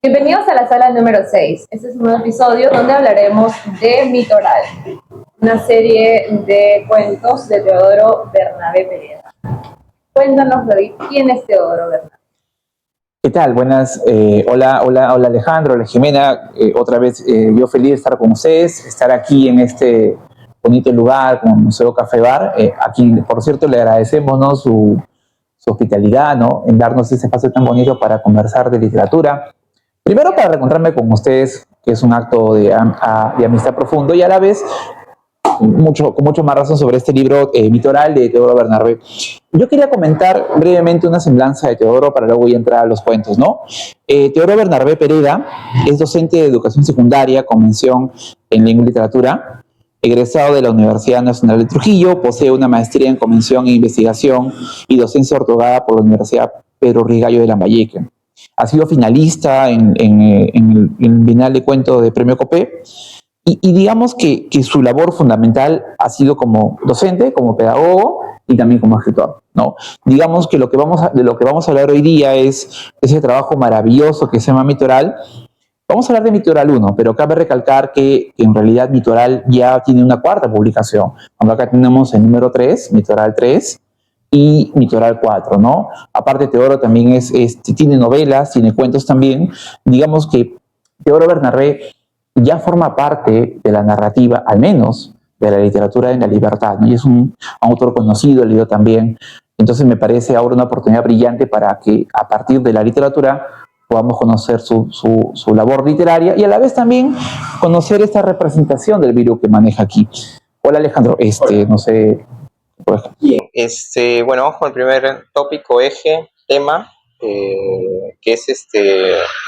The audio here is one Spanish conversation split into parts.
Bienvenidos a la sala número 6. Este es un nuevo episodio donde hablaremos de Mito Oral, una serie de cuentos de Teodoro Bernabé Pereda. Cuéntanos, David, ¿quién es Teodoro Bernabé? ¿Qué tal? Buenas, hola Alejandro, hola Jimena, otra vez yo feliz de estar con ustedes, estar aquí en este bonito lugar con Museo Café Bar, a quien por cierto le agradecemos, ¿no? su hospitalidad, ¿no? En darnos este espacio tan bonito para conversar de literatura. Primero para reencontrarme con ustedes, que es un acto de amistad profundo, y a la vez con mucho más razón sobre este libro Mito Oral de Teodoro Bernabé. Yo quería comentar brevemente una semblanza de Teodoro para luego ya entrar a los cuentos, ¿no? Teodoro Bernabé Pereda es docente de educación secundaria con mención en lengua y literatura, egresado de la Universidad Nacional de Trujillo, posee una maestría en convención e investigación y docencia otorgada por la Universidad Pedro Rigallo de Lambayeque. Ha sido finalista en el Bienal de Cuentos de Premio Copé. Y digamos que su labor fundamental ha sido como docente, como pedagogo y también como escritor, ¿no? Digamos que de lo que vamos a hablar hoy día es ese trabajo maravilloso que se llama Mito Oral. Vamos a hablar de Mito Oral 1, pero cabe recalcar que en realidad Mito Oral ya tiene una cuarta publicación. Cuando acá tenemos el número 3, Mito Oral 3, y Mito Oral 4, ¿no? Aparte, Teodoro también tiene novelas, tiene cuentos también. Digamos que Teodoro Bernabé ya forma parte de la narrativa, al menos de la literatura en la libertad, ¿no? Y es un autor conocido, leído también. Entonces me parece ahora una oportunidad brillante para que a partir de la literatura podamos conocer su labor literaria y a la vez también conocer esta representación del virus que maneja aquí. Hola Alejandro, no sé. Bien, bueno, vamos con el primer tópico, eje, tema, que es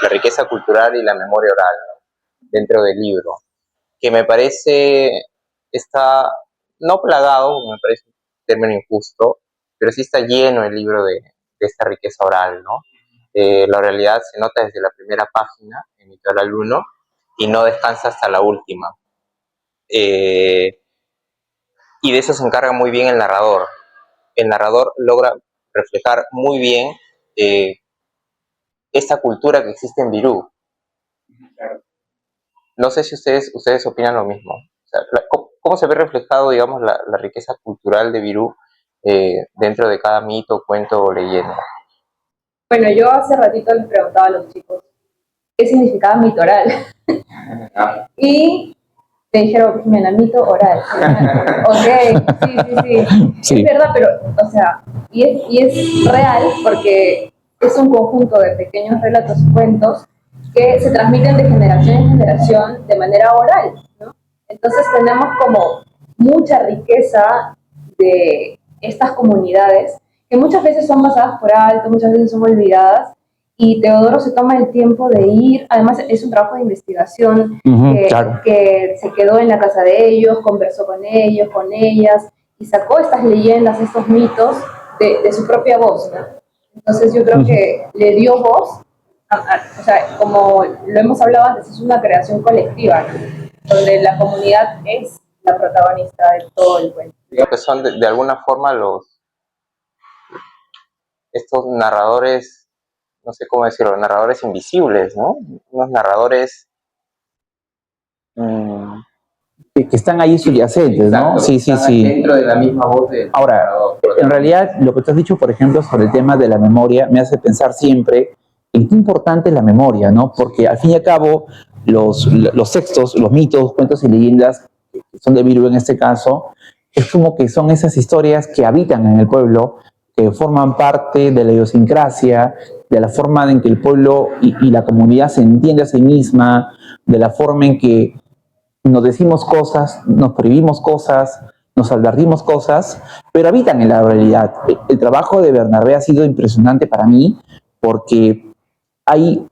la riqueza cultural y la memoria oral, ¿no? Dentro del libro, que me parece está no plagado, me parece un término injusto, pero sí está lleno el libro de esta riqueza oral, ¿no? La realidad se nota desde la primera página, en Mito Oral 1, y no descansa hasta la última. Y de eso se encarga muy bien el narrador. El narrador logra reflejar muy bien esta cultura que existe en Virú. No sé si ustedes opinan lo mismo. O sea, ¿cómo se ve reflejado, digamos, la riqueza cultural de Virú dentro de cada mito, cuento o leyenda? Bueno, yo hace ratito les preguntaba a los chicos qué significaba mito oral. Y te dijeron, Jimena, mito oral. Ok, sí. Es verdad, pero, o sea, y es real porque es un conjunto de pequeños relatos y cuentos que se transmiten de generación en generación de manera oral, ¿no? Entonces tenemos como mucha riqueza de estas comunidades que muchas veces son pasadas por alto, muchas veces son olvidadas, y Teodoro se toma el tiempo de ir, además es un trabajo de investigación, claro, que se quedó en la casa de ellos, conversó con ellos, con ellas, y sacó estas leyendas, estos mitos de su propia voz, ¿no? Entonces yo creo que le dio voz, o sea, como lo hemos hablado antes, es una creación colectiva, ¿no? Donde la comunidad es la protagonista de todo el cuento. Creo que son de alguna forma estos narradores, no sé cómo decirlo, narradores invisibles, ¿no? Unos narradores que están ahí subyacentes, ¿no? Sí. Dentro de la misma voz de... Ahora, en realidad, lo que tú has dicho, por ejemplo, sobre el tema de la memoria, me hace pensar siempre en qué importante es la memoria, ¿no? Porque al fin y al cabo, los textos, los mitos, cuentos y leyendas, que son de Virú en este caso, es como que son esas historias que habitan en el pueblo, que forman parte de la idiosincrasia, de la forma en que el pueblo y la comunidad se entiende a sí misma, de la forma en que nos decimos cosas, nos prohibimos cosas, nos advertimos cosas, pero habitan en la realidad. El trabajo de Bernabé ha sido impresionante para mí porque hay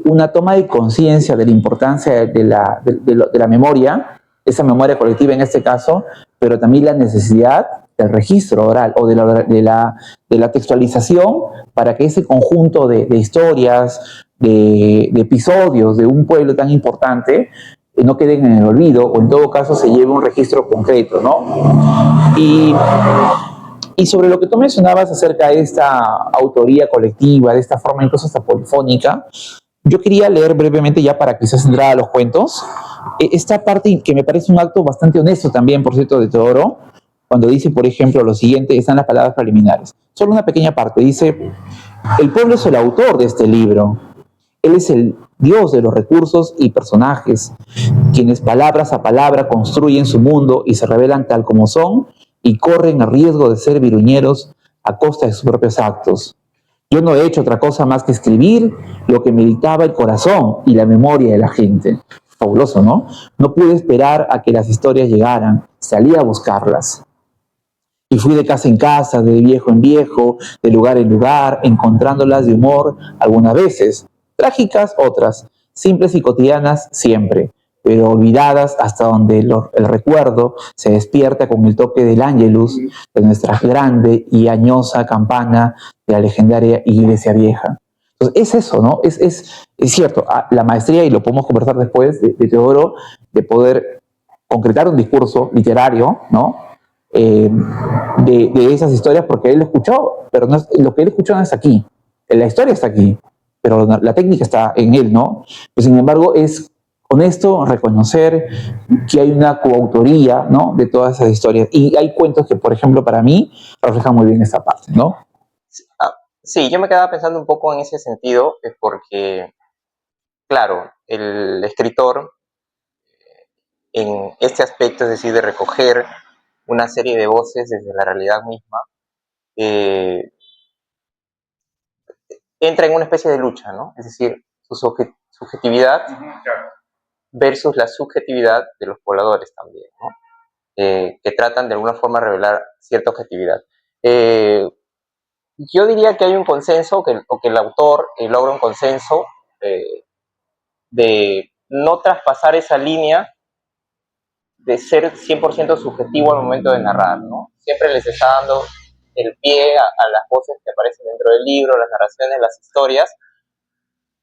una toma de conciencia de la importancia de la memoria, esa memoria colectiva en este caso, pero también la necesidad del registro oral o de la textualización para que ese conjunto de historias, de episodios de un pueblo tan importante no queden en el olvido o en todo caso se lleve un registro concreto, ¿no? Y sobre lo que tú mencionabas acerca de esta autoría colectiva, de esta forma incluso hasta polifónica, Yo quería leer brevemente ya para quizás entrar a los cuentos, esta parte que me parece un acto bastante honesto también, por cierto, de Teodoro, cuando dice, por ejemplo, lo siguiente, están las palabras preliminares. Solo una pequeña parte, dice, el pueblo es el autor de este libro. Él es el Dios de los recursos y personajes, quienes palabras a palabra construyen su mundo y se revelan tal como son y corren el riesgo de ser viruñeros a costa de sus propios actos. Yo no he hecho otra cosa más que escribir lo que me dictaba el corazón y la memoria de la gente. Fabuloso, ¿no? No pude esperar a que las historias llegaran, salí a buscarlas. Y fui de casa en casa, de viejo en viejo, de lugar en lugar, encontrándolas de humor algunas veces, trágicas otras, simples y cotidianas siempre, pero olvidadas hasta donde el recuerdo se despierta con el toque del ángelus de nuestra grande y añosa campana de la legendaria iglesia vieja. Entonces, es eso, ¿no? Es cierto, la maestría, y lo podemos conversar después, de Teodoro, de poder concretar un discurso literario, ¿no? De esas historias, porque él lo escuchó, pero no es, lo que él escuchó no está aquí, la historia está aquí, pero la técnica está en él, ¿no? Pues, sin embargo, es honesto reconocer que hay una coautoría, ¿no?, de todas esas historias, y hay cuentos que, por ejemplo, para mí reflejan muy bien esta parte, ¿no? Sí, yo me quedaba pensando un poco en ese sentido, porque, claro, el escritor en este aspecto, es decir, de recoger una serie de voces desde la realidad misma, entra en una especie de lucha, ¿no? Es decir, su subjetividad versus la subjetividad de los pobladores también, ¿no? Que tratan de alguna forma de revelar cierta objetividad. Yo diría que hay un consenso, o que el autor logra un consenso de no traspasar esa línea de ser 100% subjetivo al momento de narrar, ¿no? Siempre les está dando el pie a las voces que aparecen dentro del libro, las narraciones, las historias,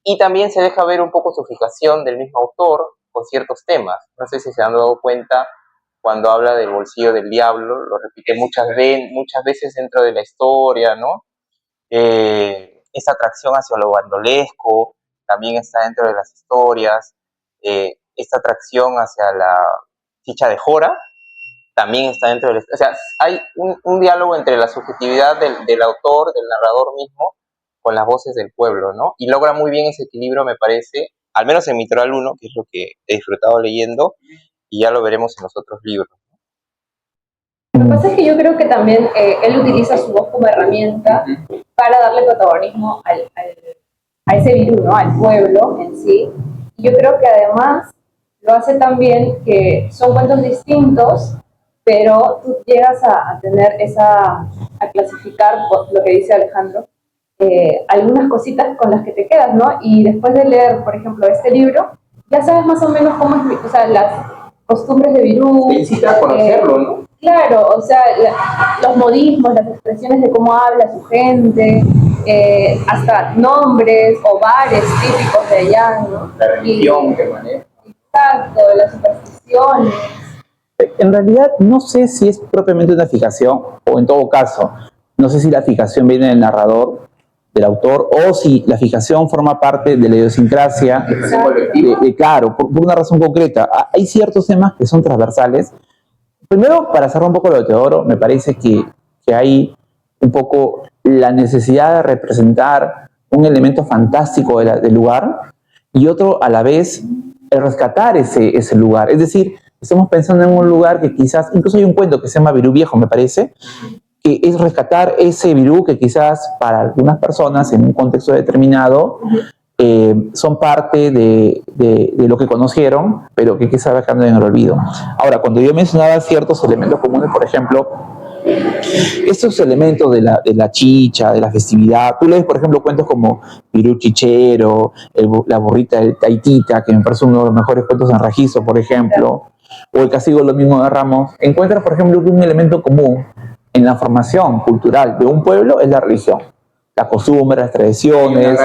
y también se deja ver un poco su fijación del mismo autor con ciertos temas. No sé si se han dado cuenta cuando habla del bolsillo del diablo, lo repite muchas veces dentro de la historia, ¿no? Esta atracción hacia lo bandolesco también está dentro de las historias, esta atracción hacia la ficha de Jora también está dentro de la historia. O sea, hay un diálogo entre la subjetividad del autor, del narrador mismo, con las voces del pueblo, ¿no? Y logra muy bien ese equilibrio, me parece, al menos en Mitoral 1, que es lo que he disfrutado leyendo, y ya lo veremos en los otros libros. Lo que pasa es que yo creo que también él utiliza su voz como herramienta para darle protagonismo a ese virus, ¿no?, al pueblo en sí. Y yo creo que además lo hace también que son cuentos distintos, pero tú llegas a tener a clasificar lo que dice Alejandro, algunas cositas con las que te quedas, ¿no? Y después de leer, por ejemplo, este libro, ya sabes más o menos cómo es, o sea, las costumbres de Virú. Te incita a conocerlo, ¿no? Claro, o sea, los modismos, las expresiones de cómo habla su gente, hasta nombres o bares típicos de allá, ¿no? La religión que maneja. Exacto, las supersticiones. En realidad, no sé si es propiamente una fijación, o en todo caso, no sé si la fijación viene del narrador, del autor, o si la fijación forma parte de la idiosincrasia, claro, por una razón concreta. Hay ciertos temas que son transversales. Primero, para cerrar un poco lo de Teodoro, me parece que hay un poco la necesidad de representar un elemento fantástico del lugar, y otro, a la vez, el rescatar ese lugar. Es decir, estamos pensando en un lugar que quizás, incluso hay un cuento que se llama Virú Viejo, me parece, que es rescatar ese Virú que quizás para algunas personas en un contexto determinado son parte de lo que conocieron, pero que quizás va quedando en el olvido. Ahora, cuando yo mencionaba ciertos elementos comunes, por ejemplo, estos elementos de la chicha, de la festividad, tú lees, por ejemplo, cuentos como Virú Chichero, la burrita del Taitita, que me parece uno de los mejores cuentos en registro, por ejemplo, o el Castigo del Domingo de Ramos, encuentras, por ejemplo, que un elemento común en la formación cultural de un pueblo es la religión. La costumbre, las tradiciones,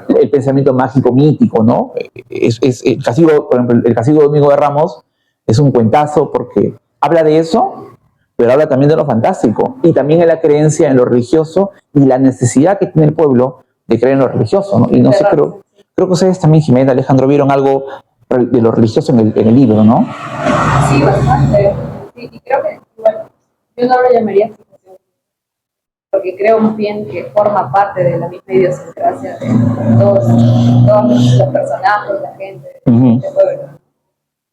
el pensamiento mágico mítico, ¿no? Es el castigo, por ejemplo, el Castigo del Domingo de Ramos es un cuentazo porque habla de eso, pero habla también de lo fantástico, y también de la creencia en lo religioso y la necesidad que tiene el pueblo de creer en lo religioso, ¿no? Y no sé, Creo que ustedes también, Jimena, Alejandro, vieron algo de lo religioso en el libro, ¿no? Sí, bastante. Sí, y creo que, bueno, yo no lo llamaría explicación, porque creo más bien que forma parte de la misma idiosincrasia de todos los personajes, la gente, este pueblo.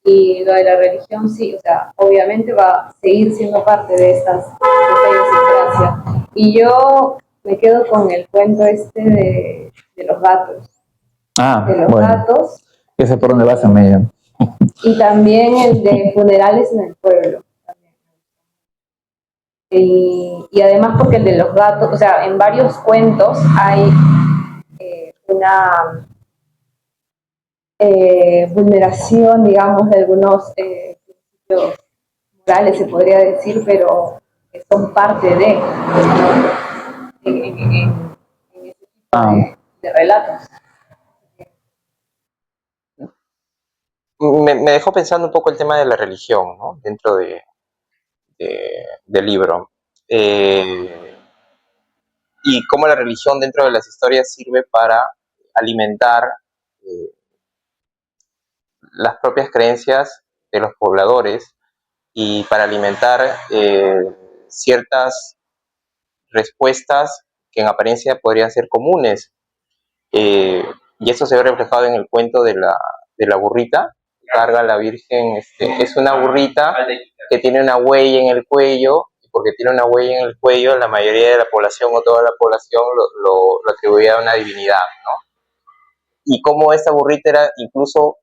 Y lo de la religión, sí, o sea, obviamente va a seguir siendo parte de esta idiosincrasia. Y yo me quedo con el cuento de los gatos. De los gatos. Ese por donde vas a medio. Y también el de funerales en el pueblo. Y además porque el de los gatos, o sea, en varios cuentos hay una vulneración, digamos, de algunos principios morales, se podría decir, pero que son parte de, en ese tipo de relatos. Me dejó pensando un poco el tema de la religión, ¿no? Dentro del libro. Y cómo la religión dentro de las historias sirve para alimentar las propias creencias de los pobladores y para alimentar ciertas respuestas que en apariencia podrían ser comunes. Y eso se ve reflejado en el cuento de la burrita. Carga la Virgen, es una burrita que tiene una huella en el cuello, y porque tiene una huella en el cuello, la mayoría de la población o toda la población lo atribuía a una divinidad, ¿no? Y cómo esta burrita era incluso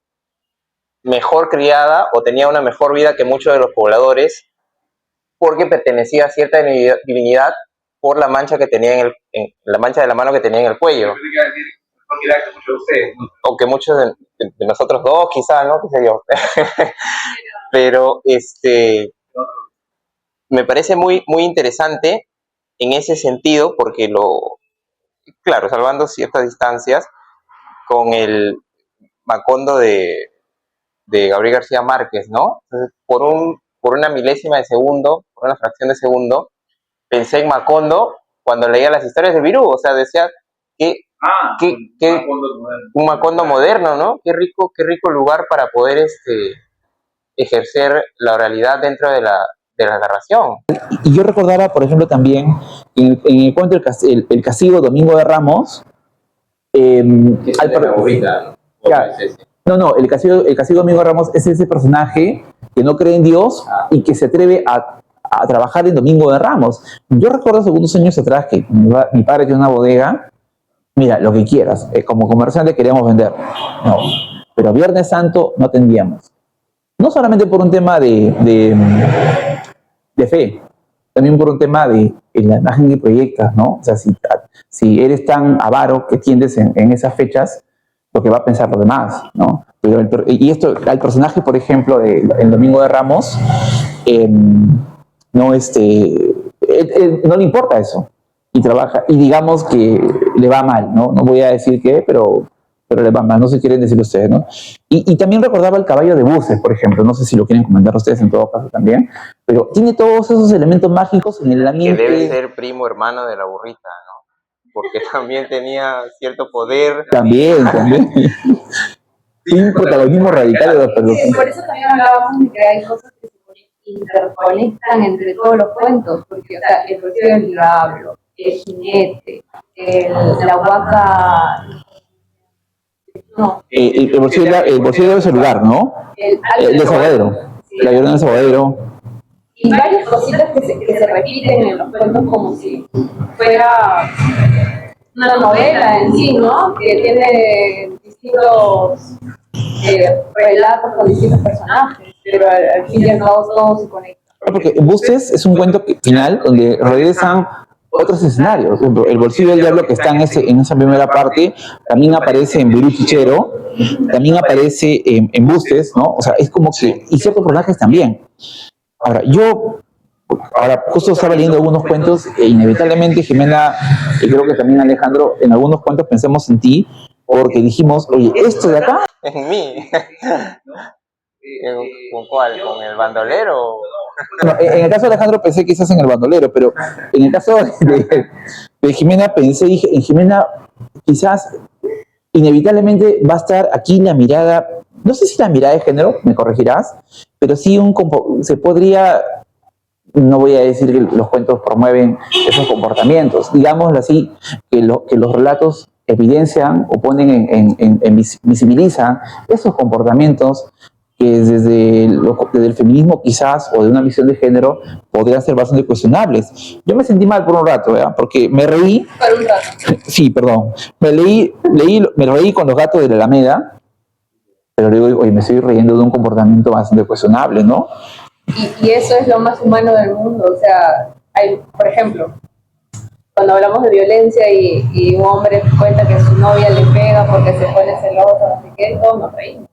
mejor criada o tenía una mejor vida que muchos de los pobladores porque pertenecía a cierta divinidad por la mancha que tenía en la mancha de la mano que tenía en el cuello. O que muchos de nosotros dos, quizás, ¿no? ¿Qué sé yo? Pero me parece muy, muy interesante en ese sentido, porque claro, salvando ciertas distancias, con el Macondo de Gabriel García Márquez, ¿no? Entonces, por una milésima de segundo, por una fracción de segundo, pensé en Macondo cuando leía las historias de Virú, o sea, decía que un Macondo moderno, ¿no? Qué rico lugar para poder ejercer la oralidad dentro de la narración. Y yo recordaba, por ejemplo, también en el cuento el castigo Domingo de Ramos. No, el castigo Domingo de Ramos es ese personaje que no cree en Dios y que se atreve a trabajar en Domingo de Ramos. Yo recuerdo hace unos años atrás que mi padre tiene una bodega. Mira, lo que quieras, como comerciante queríamos vender, no, pero Viernes Santo no atendíamos. No solamente por un tema de fe, también por un tema de la imagen que proyectas, ¿no? O sea, si eres tan avaro que tiendes en esas fechas, lo que va a pensar los demás, ¿no? Y esto, al personaje, por ejemplo, el Domingo de Ramos, no le importa eso. Y trabaja, y digamos que le va mal, ¿no? No voy a decir qué, pero le va mal, no se quieren decir ustedes, ¿no? Y también recordaba el caballo de buses, por ejemplo, no sé si lo quieren comentar ustedes en todo caso también, pero tiene todos esos elementos mágicos en el ambiente. Que debe ser primo hermano de la burrita, ¿no? Porque también tenía cierto poder. También. Un protagonismo radical de los personajes. Por eso también hablábamos de que hay cosas que se interconectan entre todos los cuentos, porque, o sea, el bolsillo del diablo, el jinete, la huaca. No. El bolsillo debe ser lugar, ¿no? El desaguadero. Sí. La llorona del desaguadero. Y varias cositas que se repiten en los cuentos como si fuera una novela en sí, ¿no? Que tiene distintos relatos con distintos personajes, pero al fin y al cabo todo se conecta. Porque Buses es un cuento final donde regresan otros escenarios. El bolsillo del diablo que está en esa primera parte también aparece en Virú Chichero, también aparece en Buses, ¿no? O sea, es como que, y ciertos personajes también. Ahora, justo estaba leyendo algunos cuentos e inevitablemente, Jimena, y creo que también Alejandro, en algunos cuentos pensamos en ti, porque dijimos, oye, esto de acá... En mí. ¿Con cuál? ¿Con el bandolero? No, en el caso de Alejandro pensé quizás en el bandolero, pero en el caso de Jimena dije, en Jimena quizás inevitablemente va a estar aquí la mirada, no sé si la mirada de género, me corregirás, pero sí se podría, no voy a decir que los cuentos promueven esos comportamientos, digámoslo así, que los relatos evidencian o ponen visibilizan esos comportamientos que desde el feminismo quizás o de una visión de género podrían ser bastante cuestionables. Yo me sentí mal por un rato, ¿verdad? Porque me reí. Por un rato. Sí, perdón. Me reí con los gatos de la Alameda, pero digo, oye, me estoy riendo de un comportamiento bastante cuestionable, ¿no? Y eso es lo más humano del mundo. O sea, hay, por ejemplo, cuando hablamos de violencia y un hombre cuenta que su novia le pega porque se pone celosa, no sé qué, todos nos reímos.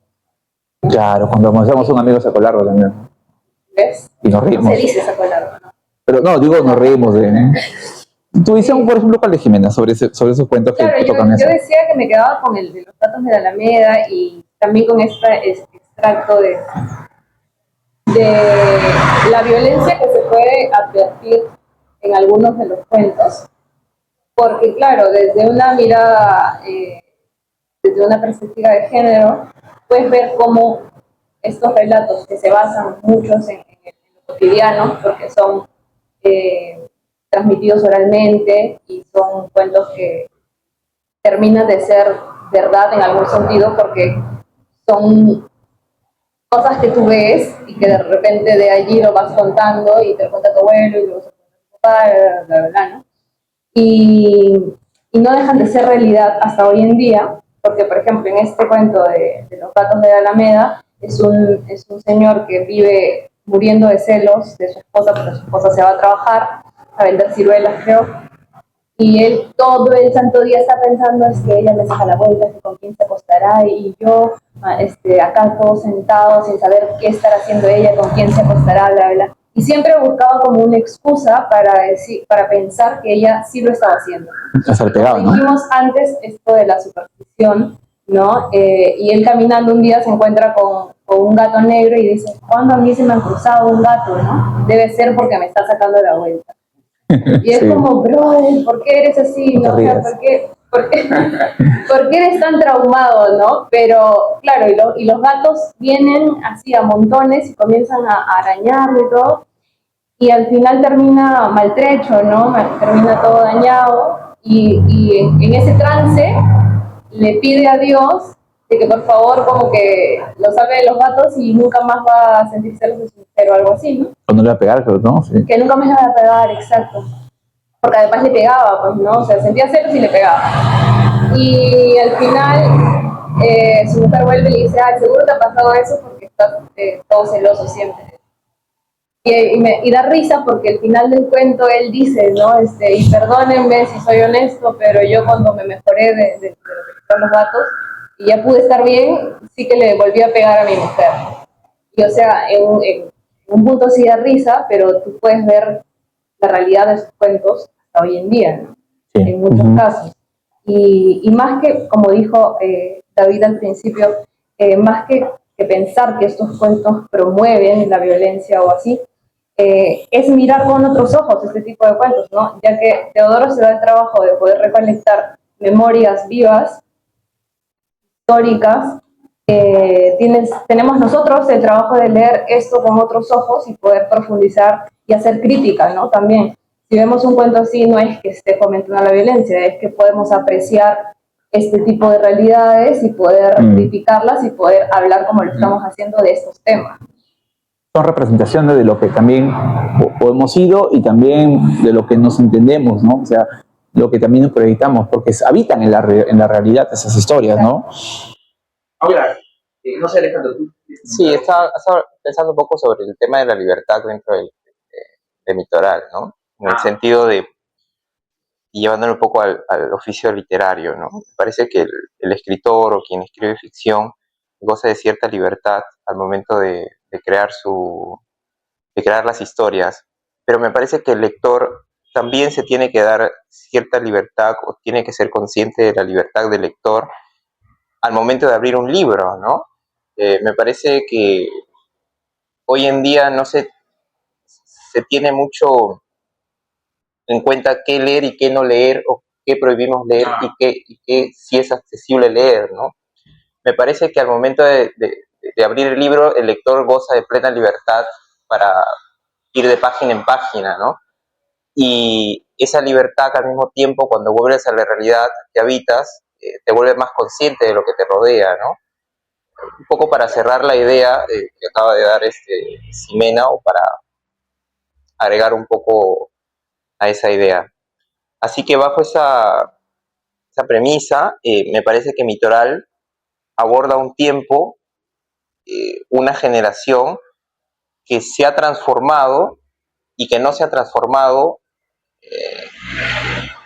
Claro, cuando conocemos a un amigo saco largo también. ¿Ves? Y nos reímos. No se dice saco largo, ¿no? Pero no, digo, nos reímos de... Tú dices, por ejemplo, con Jimena, sobre esos cuentos claro, que tocan eso. Yo decía que me quedaba con el de los gatos de la Alameda y también con este extracto de la violencia que se puede advertir en algunos de los cuentos, porque claro, desde una mirada, desde una perspectiva de género, puedes ver cómo estos relatos que se basan muchos en lo cotidiano, porque son transmitidos oralmente y son cuentos que terminan de ser verdad en algún sentido porque son cosas que tú ves y que de repente de allí lo vas contando y te lo cuenta tu abuelo y luego se lo cuenta tu papá, bla, bla, bla, ¿no? Y no dejan de ser realidad hasta hoy en día, porque por ejemplo en este cuento de los gatos de la Alameda es un señor que vive muriendo de celos de su esposa porque su esposa se va a trabajar a vender ciruelas, creo, y él todo el santo día está pensando es que ella me saca la vuelta, que con quién se acostará y yo acá todo sentado sin saber qué estará haciendo ella, con quién se acostará, bla, bla. Y siempre buscaba como una excusa para pensar que ella sí lo estaba haciendo. Pegado, ¿no? Dijimos antes esto de la superstición, ¿no? Y él caminando un día se encuentra con un gato negro y dice, ¿cuándo a mí se me ha cruzado un gato, no? Debe ser porque me está sacando la vuelta. Y es como, brother, ¿por qué eres así? ¿No? O sea, ¿por qué eres tan traumado, no? Pero, claro, y los gatos vienen así a montones y comienzan a arañarlo y todo, y al final termina maltrecho, ¿no? Termina todo dañado, y en ese trance le pide a Dios de que por favor como que lo salve de los gatos y nunca más va a sentir celos de su mujer o algo así, ¿no? O no le va a pegar, pero no, sí. Que nunca más le va a pegar, exacto. Porque además le pegaba, pues, ¿no? O sea, sentía celos y le pegaba. Y al final su mujer vuelve y le dice, ay, seguro te ha pasado eso porque estás todo celoso siempre. Y da risa porque al final del cuento él dice, ¿no? Y perdónenme si soy honesto, pero yo cuando me mejoré de lo que son los gatos y ya pude estar bien, sí que le volví a pegar a mi mujer. Y o sea, en un punto sí da risa, pero tú puedes ver la realidad de sus cuentos hasta hoy en día, ¿no? Sí. En muchos casos. Y más que, como dijo David al principio, más que pensar que estos cuentos promueven la violencia o así, es mirar con otros ojos este tipo de cuentos, ¿no? Ya que Teodoro se da el trabajo de poder recolectar memorias vivas, históricas, tenemos nosotros el trabajo de leer esto con otros ojos y poder profundizar y hacer crítica, ¿no? También, si vemos un cuento así, no es que esté fomentando la violencia, es que podemos apreciar este tipo de realidades y poder criticarlas y poder hablar como lo estamos haciendo de estos temas. Son representaciones de lo que también hemos sido y también de lo que nos entendemos, ¿no? O sea, lo que también nos proyectamos, porque habitan en la realidad esas historias, ¿no? Ahora, no sé, Alejandro, tú... Sí, estaba pensando un poco sobre el tema de la libertad dentro del litoral, ¿no? En el sentido de, y llevándolo un poco al oficio literario, ¿no? Me parece que el escritor o quien escribe ficción goza de cierta libertad al momento de crear las historias, pero me parece que el lector también se tiene que dar cierta libertad o tiene que ser consciente de la libertad del lector al momento de abrir un libro, ¿no? Me parece que hoy en día no se tiene mucho en cuenta qué leer y qué no leer, o qué prohibimos leer y qué sí es accesible leer, ¿no? Me parece que al momento de abrir el libro, el lector goza de plena libertad para ir de página en página, ¿no? Y esa libertad, al mismo tiempo, cuando vuelves a la realidad que habitas, te vuelves más consciente de lo que te rodea, ¿no? Un poco para cerrar la idea que acaba de dar Ximena, o para agregar un poco a esa idea. Así que bajo esa premisa, me parece que Mitoral aborda un tiempo, una generación que se ha transformado y que no se ha transformado,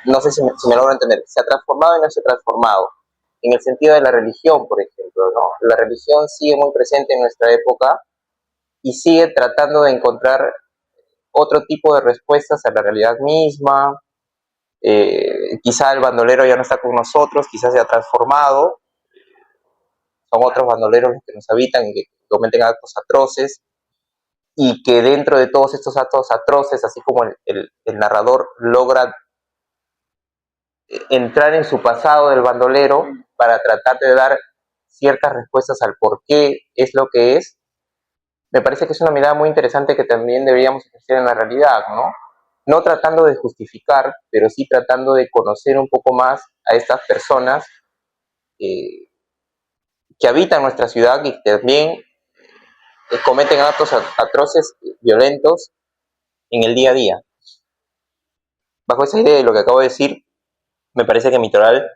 no sé si me logro entender, se ha transformado y no se ha transformado, en el sentido de la religión, por ejemplo, ¿no? La religión sigue muy presente en nuestra época y sigue tratando de encontrar otro tipo de respuestas a la realidad misma. Quizá el bandolero ya no está con nosotros, quizás se ha transformado, son otros bandoleros los que nos habitan y que cometen actos atroces, y que dentro de todos estos actos atroces, así como el narrador logra entrar en su pasado del bandolero para tratar de dar ciertas respuestas al por qué es lo que es, me parece que es una mirada muy interesante que también deberíamos ejercer en la realidad, ¿no? No tratando de justificar, pero sí tratando de conocer un poco más a estas personas que habitan nuestra ciudad y que también cometen actos atroces, violentos en el día a día. Bajo esa idea de lo que acabo de decir, me parece que Mitoral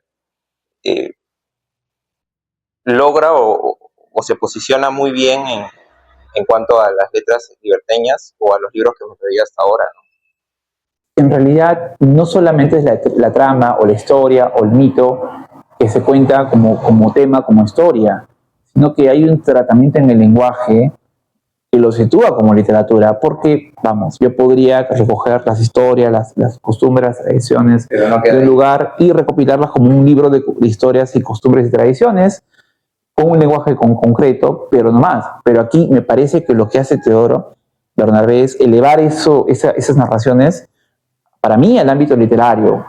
logra o se posiciona muy bien en cuanto a las letras liberteñas o a los libros que hemos leído hasta ahora, ¿no? En realidad, no solamente es la trama o la historia o el mito que se cuenta como tema, como historia, sino que hay un tratamiento en el lenguaje que lo sitúa como literatura, porque, vamos, yo podría recoger las historias, las costumbres, las tradiciones del lugar y recopilarlas como un libro de historias y costumbres y tradiciones, con un lenguaje concreto, pero no más. Pero aquí me parece que lo que hace Teodoro Bernabé es elevar esas narraciones, para mí, al ámbito literario,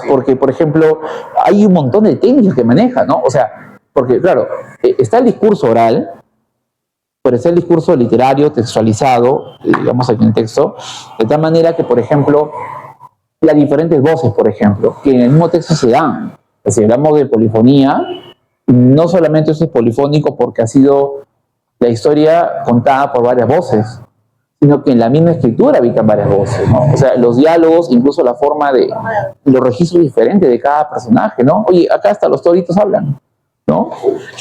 sí. Porque, por ejemplo, hay un montón de técnicas que maneja, ¿no? O sea, porque, claro, está el discurso oral, pero está el discurso literario, textualizado, digamos aquí en el texto, de tal manera que, por ejemplo, las diferentes voces, por ejemplo, que en el mismo texto se dan. Si hablamos de polifonía, no solamente eso es polifónico porque ha sido la historia contada por varias voces, sino que en la misma escritura habitan varias voces, ¿no? O sea, los diálogos, incluso la forma de los registros diferentes de cada personaje, ¿no? Oye, acá hasta los toritos hablan, ¿no?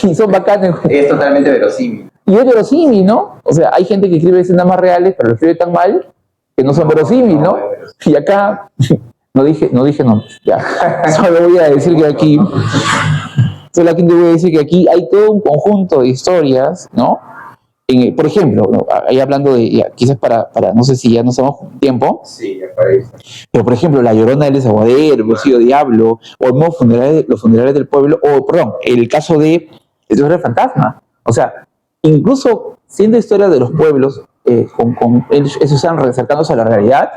Y son bacanes. Es totalmente verosímil. Y es verosímil, ¿no? O sea, hay gente que escribe escenas más reales, pero lo escribe tan mal que no son verosímil, ¿no? Y acá, no dije nombres, ya. Solo voy a decir que aquí, hay todo un conjunto de historias, ¿no? Por ejemplo, ¿no? Ahí hablando de, ya, quizás para, no sé si ya no estamos con tiempo. Sí, ya para eso. Pero, por ejemplo, La Llorona del Desaguadero, El Bolsillo Diablo, o los funerales del pueblo, o, perdón, el caso de El Dios del Fantasma. O sea, incluso siendo historia de los pueblos, ellos están acercándose a la realidad,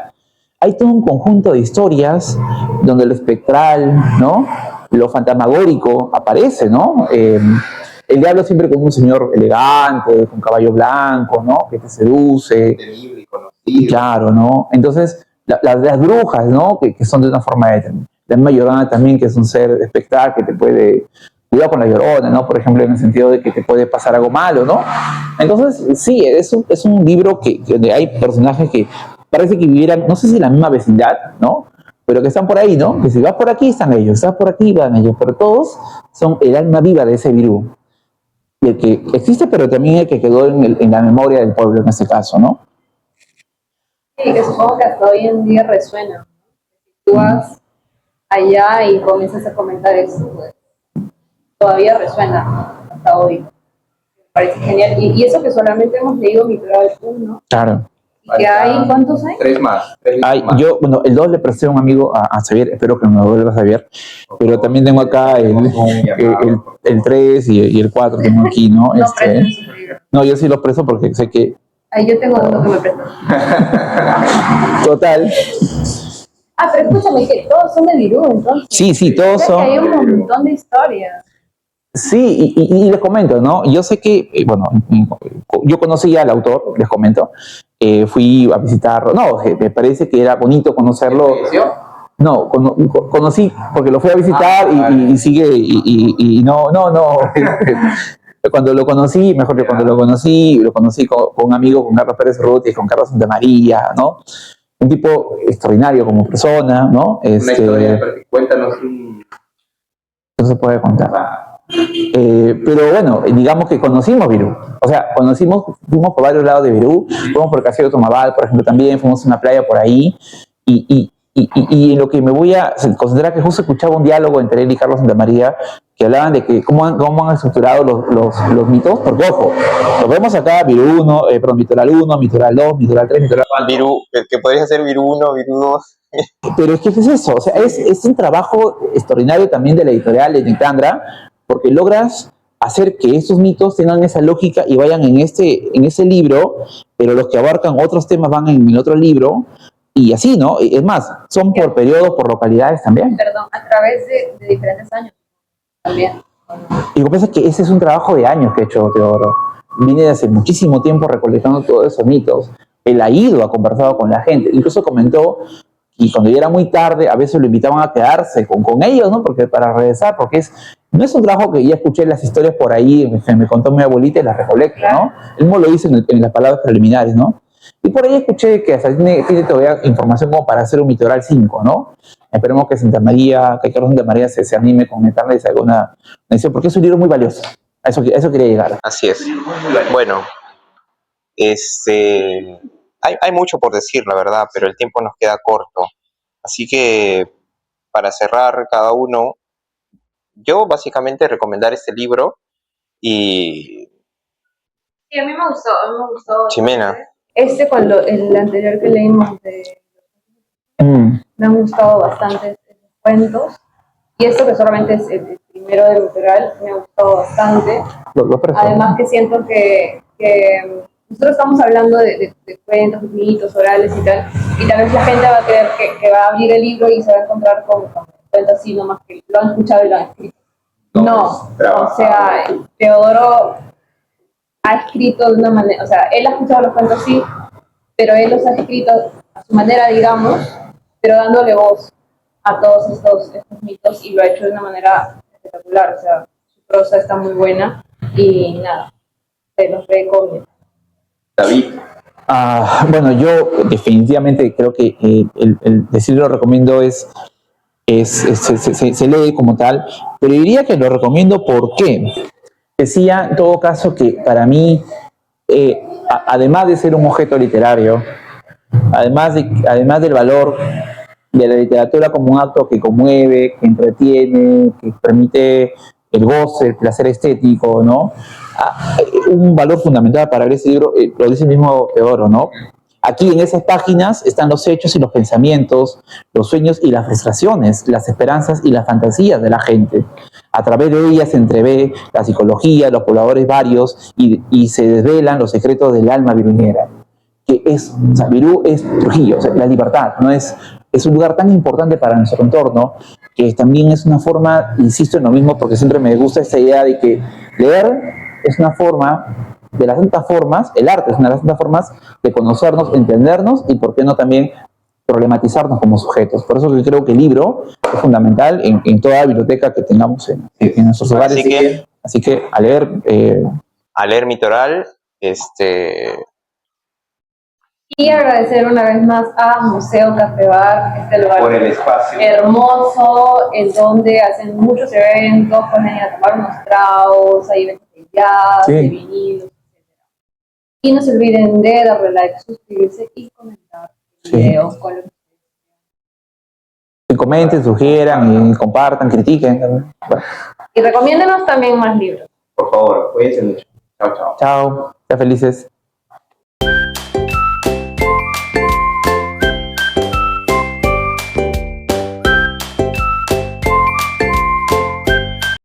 hay todo un conjunto de historias donde lo espectral, ¿no? Lo fantasmagórico aparece, ¿no? El diablo siempre con un señor elegante, con caballo blanco, ¿no? Que te seduce. Temible y conocido. Claro, ¿no? Entonces, las brujas, ¿no? Que son de una forma de... La misma Llorona también, que es un ser espectral que te puede... Cuidado con la Llorona, ¿no? Por ejemplo, en el sentido de que te puede pasar algo malo, ¿no? Entonces, sí, es un libro donde hay personajes que parece que vivieran, no sé si en la misma vecindad, ¿no? Pero que están por ahí, ¿no? Que si vas por aquí, están ellos, estás por aquí, van ellos, pero todos son el alma viva de ese virú. Y el que existe, pero también el que quedó en la memoria del pueblo en este caso, ¿no? Sí, que supongo que hasta hoy en día resuena. Tú vas allá y comienzas a comentar eso, pues todavía resuena hasta hoy. Me parece genial. Y eso que solamente hemos leído Mitoral 1. Claro. ¿Y que hay? ¿Cuántos hay? Tres más. Yo, bueno, el 2 le presté a un amigo a Xavier, espero que me lo vuelvas a ver, pero también tengo acá el 3 y el 4 tengo aquí, ¿no? No, yo sí los presto porque sé que... Ahí yo tengo uno que me prestó. Total. Ah, pero escúchame, que todos son de Virú, entonces. Sí, todos son. Hay un montón de historias. Sí, y les comento, ¿no? Yo sé que, bueno, yo conocí al autor, les comento, fui a visitarlo, no, me parece que era bonito conocerlo. No, conocí, porque lo fui a visitar y sigue, y no. Cuando lo conocí, mejor que cuando lo conocí con un amigo, con Carlos Pérez Ruti, con Carlos Santamaría, ¿no? Un tipo extraordinario como persona, ¿no? Una historia, cuéntanos un... No se puede contar. Pero bueno, digamos que conocimos Virú. O sea, fuimos por varios lados de Virú, fuimos por el Castillo de Tomabal, por ejemplo, también fuimos a una playa por ahí, y en lo que me voy a concentrar, que justo escuchaba un diálogo entre él y Carlos Santamaría, que hablaban de que cómo han estructurado los mitos, porque ojo, lo vemos acá, Virú 1, Mitoral 1, Mitoral 2, Mitoral 3, Mitoral 4. Virú, que podría ser Virú 1, Virú 2. Pero es que es eso, o sea, es un trabajo extraordinario también de la editorial de Nictandra, porque logras hacer que estos mitos tengan esa lógica y vayan en ese libro, pero los que abarcan otros temas van en el otro libro, y así, ¿no? Es más, son por periodos, por localidades también. Perdón, a través de diferentes años también. Y lo que pasa es que ese es un trabajo de años que ha hecho Teodoro. Viene de hace muchísimo tiempo recolectando todos esos mitos. Él ha ido, ha conversado con la gente, incluso comentó, y cuando ya era muy tarde, a veces lo invitaban a quedarse con ellos, ¿no? Porque para regresar, porque no es un trabajo que ya escuché las historias por ahí, me contó mi abuelita y las recolecto, ¿no? Él no lo dice en las palabras preliminares, ¿no? Y por ahí escuché que hasta tiene todavía información como para hacer un Mitoral 5, ¿no? Esperemos que Carlos Santamaría se anime con meterle y salga una edición, porque es un libro muy valioso. A eso quería llegar. Así es. Bueno, hay mucho por decir, la verdad, pero el tiempo nos queda corto. Así que, para cerrar cada uno, yo básicamente recomendar este libro y... Sí, a mí me gustó. Ximena. El anterior que leímos me han gustado bastante esos cuentos. Y esto que solamente es el primero de Literal, me ha gustado bastante. Además que siento que nosotros estamos hablando de cuentos, mitos, orales y tal vez la gente va a creer que va a abrir el libro y se va a encontrar con cuentos así nomás que lo han escuchado y lo han escrito. No, o sea, Teodoro ha escrito de una manera, o sea, él ha escuchado los cuentos sí, pero él los ha escrito a su manera, digamos, pero dándole voz a todos estos mitos y lo ha hecho de una manera espectacular, o sea, su prosa está muy buena y nada, te los recomiendo. David. Bueno, yo definitivamente creo que el decirlo lo recomiendo se lee como tal, pero diría que lo recomiendo porque decía en todo caso que para mí, además de ser un objeto literario, además del valor de la literatura como un acto que conmueve, que entretiene, que permite el goce, el placer estético, ¿no? Un valor fundamental para ver ese libro, lo dice el mismo Teodoro, ¿no? Aquí en esas páginas están los hechos y los pensamientos, los sueños y las frustraciones, las esperanzas y las fantasías de la gente. A través de ellas se entrevé la psicología, los pobladores varios y se desvelan los secretos del alma viruñera. O sea, Virú es Trujillo, o sea, la libertad, ¿no? Es un lugar tan importante para nuestro entorno que también es una forma, insisto en lo mismo porque siempre me gusta esta idea de que leer es una forma, de las tantas formas, el arte es una de las tantas formas de conocernos, entendernos y por qué no también problematizarnos como sujetos. Por eso que creo que el libro es fundamental en toda la biblioteca que tengamos en nuestros hogares. Así que a leer... A leer Mitoral, Y agradecer una vez más a Museo Café Bar, este lugar por el espacio hermoso, en donde hacen muchos eventos, pueden ir a tomar unos tragos, hay eventos de jazz, de vinilos, etc. Y no se olviden de darle like, suscribirse y comentar videos con los que comenten, sugieran, y compartan, critiquen. Bueno. Y recomiéndenos también más libros. Por favor, cuídense mucho. Chao, chao. Chao, sean felices.